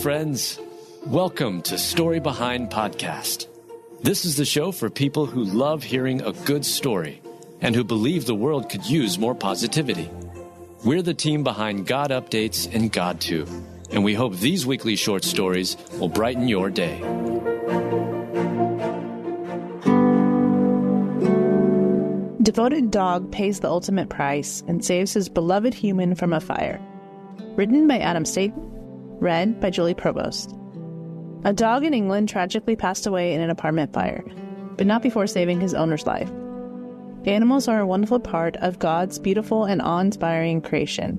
friends. Welcome to Story Behind Podcast. This is the show for people who love hearing a good story and who believe the world could use more positivity. We're the team behind God Updates and God Too, and we hope these weekly short stories will brighten your day. Devoted dog pays the ultimate price and saves his beloved human from a fire. Written by Adam Staten, read by Julie Provost. A dog in England tragically passed away in an apartment fire, but not before saving his owner's life. Animals are a wonderful part of God's beautiful and awe-inspiring creation.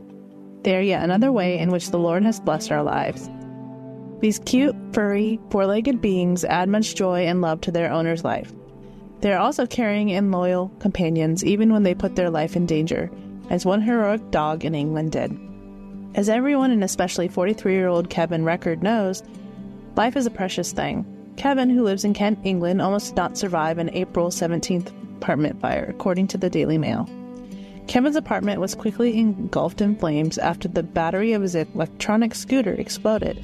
They are yet another way in which the Lord has blessed our lives. These cute, furry, four-legged beings add much joy and love to their owner's life. They are also caring and loyal companions even when they put their life in danger, as one heroic dog in England did. As everyone, and especially 43-year-old Kevin Record knows, life is a precious thing. Kevin, who lives in Kent, England, almost did not survive an April 17th apartment fire, according to the Daily Mail. Kevin's apartment was quickly engulfed in flames after the battery of his electronic scooter exploded.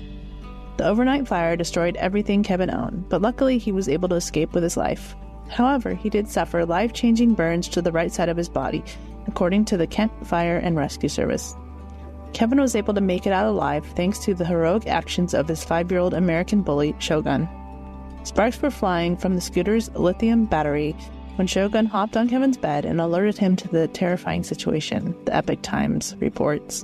The overnight fire destroyed everything Kevin owned, but luckily he was able to escape with his life. However, he did suffer life-changing burns to the right side of his body, according to the Kent Fire and Rescue Service. Kevin was able to make it out alive thanks to the heroic actions of his 5-year-old American bully, Shogun. Sparks were flying from the scooter's lithium battery when Shogun hopped on Kevin's bed and alerted him to the terrifying situation, the Epoch Times reports.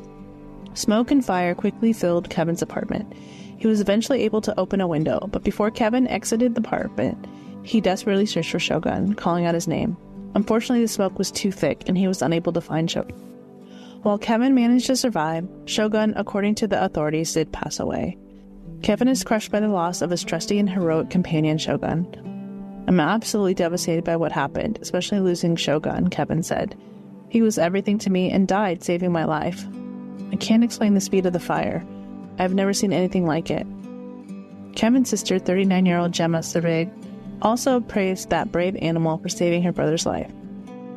Smoke and fire quickly filled Kevin's apartment. He was eventually able to open a window, but before Kevin exited the apartment, he desperately searched for Shogun, calling out his name. Unfortunately, the smoke was too thick, and he was unable to find Shogun. While Kevin managed to survive, Shogun, according to the authorities, did pass away. Kevin is crushed by the loss of his trusty and heroic companion, Shogun. I'm absolutely devastated by what happened, especially losing Shogun, Kevin said. He was everything to me and died, saving my life. I can't explain the speed of the fire. I've never seen anything like it. Kevin's sister, 39-year-old Gemma Cervig, also praised that brave animal for saving her brother's life.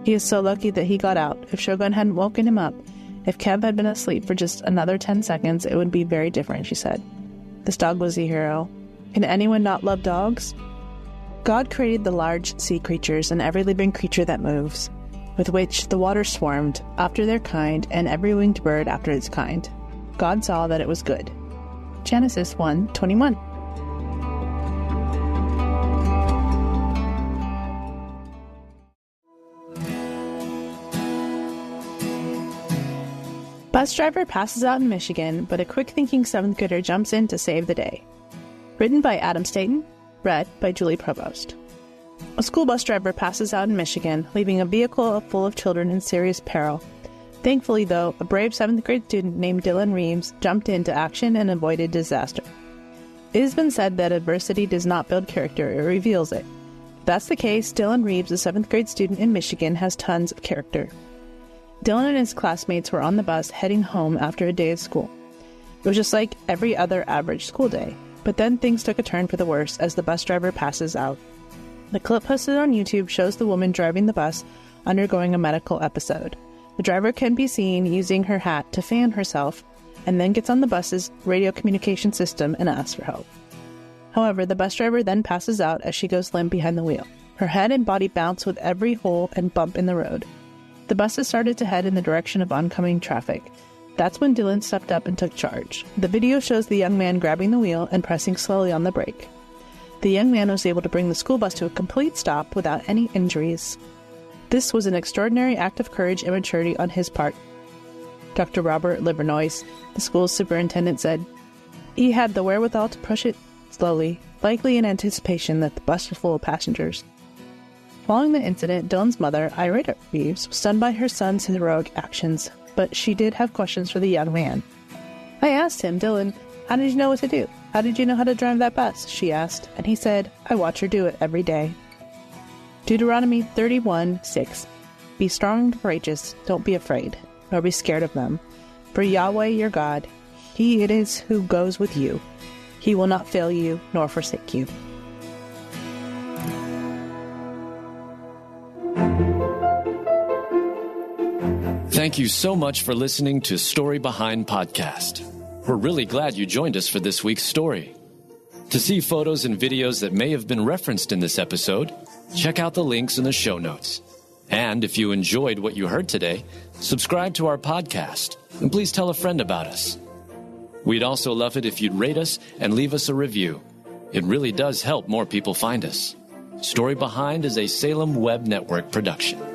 He is so lucky that he got out. If Shogun hadn't woken him up, if Kev had been asleep for just another 10 seconds, it would be very different, she said. This dog was a hero. Can anyone not love dogs? God created the large sea creatures and every living creature that moves, with which the water swarmed after their kind and every winged bird after its kind. God saw that it was good. Genesis 1:21. Bus driver passes out in Michigan, but a quick-thinking 7th grader jumps in to save the day. Written by Adam Staten, read by Julie Provost. A school bus driver passes out in Michigan, leaving a vehicle full of children in serious peril. Thankfully, though, a brave 7th grade student named Dylan Reeves jumped into action and avoided disaster. It has been said that adversity does not build character, it reveals it. If that's the case, Dylan Reeves, a 7th grade student in Michigan, has tons of character. Dylan and his classmates were on the bus heading home after a day of school. It was just like every other average school day, but then things took a turn for the worse as the bus driver passes out. The clip posted on YouTube shows the woman driving the bus undergoing a medical episode. The driver can be seen using her hat to fan herself and then gets on the bus's radio communication system and asks for help. However, the bus driver then passes out as she goes limp behind the wheel. Her head and body bounce with every hole and bump in the road. The buses started to head in the direction of oncoming traffic. That's when Dylan stepped up and took charge. The video shows the young man grabbing the wheel and pressing slowly on the brake. The young man was able to bring the school bus to a complete stop without any injuries. This was an extraordinary act of courage and maturity on his part. Dr. Robert Livernois, the school's superintendent, said, "He had the wherewithal to push it slowly, likely in anticipation that the bus was full of passengers." Following the incident, Dylan's mother, Ira Reeves, was stunned by her son's heroic actions, but she did have questions for the young man. I asked him, "Dylan, how did you know what to do? How did you know how to drive that bus?" she asked, and he said, "I watch her do it every day." Deuteronomy 31:6. Be strong and courageous, don't be afraid, nor be scared of them. For Yahweh your God, He it is who goes with you. He will not fail you nor forsake you. Thank you so much for listening to Story Behind Podcast. We're really glad you joined us for this week's story. To see photos and videos that may have been referenced in this episode, check out the links in the show notes. And if you enjoyed what you heard today, subscribe to our podcast, and please tell a friend about us. We'd also love it if you'd rate us and leave us a review. It really does help more people find us. Story Behind is a Salem Web Network production.